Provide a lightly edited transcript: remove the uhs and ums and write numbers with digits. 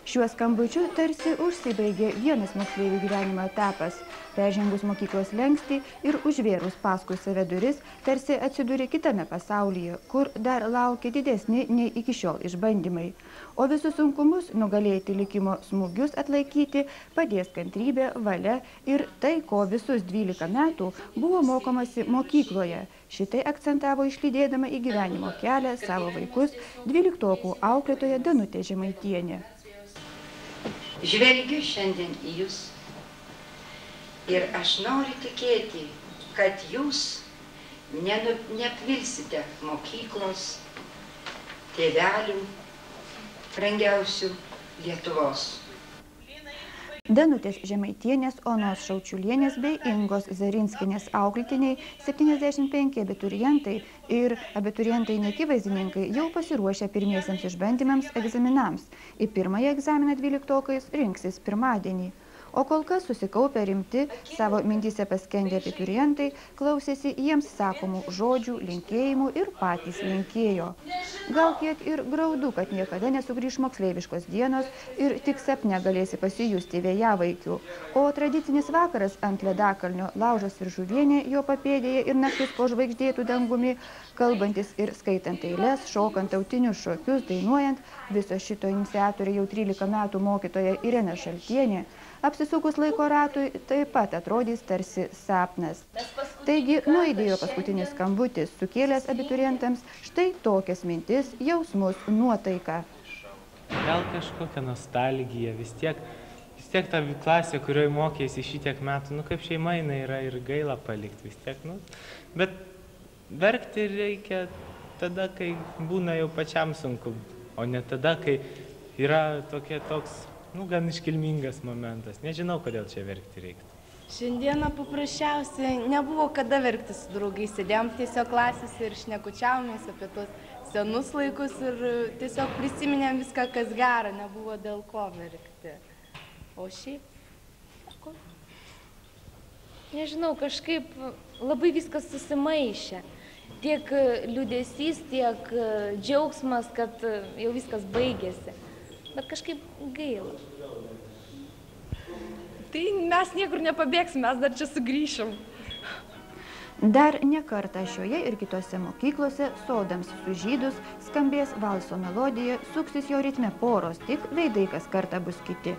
Šiuo skambučiu tarsi užsibaigė vienas moksleivių gyvenimo etapas. Peržengus mokyklos slenkstį ir užvėrus paskui save duris, tarsi atsidūrė kitame pasaulyje, kur dar laukia didesni nei iki šiol išbandymai. O visus sunkumus nugalėti likimo smūgius atlaikyti padės kantrybė, valia ir tai, ko visus 12 metų buvo mokomasi mokykloje. Šitai akcentavo išlydėdama į gyvenimo kelią savo vaikus 12-okų auklėtoja Danutė Žemaitienė. Žvelgiu šiandien į jūs ir aš noriu tikėti, kad jūs neapvilsite mokyklos, tėvelių, brangiausių Lietuvos. Danutės Žemaitienės, Onos Šaučiulienės bei Ingos Zarinskienės auklėtiniai 75 abiturientai ir abiturientai neakivaizdininkai jau pasiruošę pirmiesiems išbandymams egzaminams. Į pirmąjį egzaminą 12-okais rinksis pirmadienį. O kol kas susikaupę rimti, savo mintyse paskendę abiturientai klausėsi jiems sakomų žodžių, linkėjimų ir patys linkėjo. Gal kiek ir graudu, kad niekada nesugrįš moksleiviškos dienos ir tik sapne galėsi pasijusti vėjavaikiu. O tradicinis vakaras ant ledakalnio Laužas ir Žuvienė jo papėdėje ir naktis po žvaigždėtų dangumi, kalbantis ir skaitant eiles, šokant tautinius šokius, dainuojant, viso šito iniciatorė jau 13 metų mokytoja Irena Šaltienė, apsisukus laiko ratui taip pat atrodys tarsi sapnas. Taigi, nuaidėjo paskutinis skambutis, sukėlęs abiturientams štai tokias mintis, jausmus, nuotaiką. Gal kažkokia nostalgija, vis tiek ta klasė, kurioje mokėsi šitiek metų, kaip šeima jinai yra ir gaila palikti vis tiek, Bet verkti reikia tada, kai būna jau pačiam sunku, o ne tada, kai yra toks gan iškilmingas momentas. Nežinau, kodėl čia verkti reiktų. Šiandieną paprasčiausiai nebuvo kada verkti su draugais. Sėdėjom tiesiog klasėse ir šnekučiavomės apie tos senus laikus ir tiesiog prisiminėm viską, kas gera, nebuvo dėl ko verkti. O šiaip? Nežinau, kažkaip labai viskas susimaišė. Tiek liūdesys, tiek džiaugsmas, kad jau viskas baigėsi. Bet kažkaip gaila. Tai mes niekur nepabėgsim, mes dar čia sugrįšim. Dar ne kartą šioje ir kitose mokyklose sodams sužydus skambės valso melodija, suksis jo ritme poros, tik veidai kas kartą bus kiti.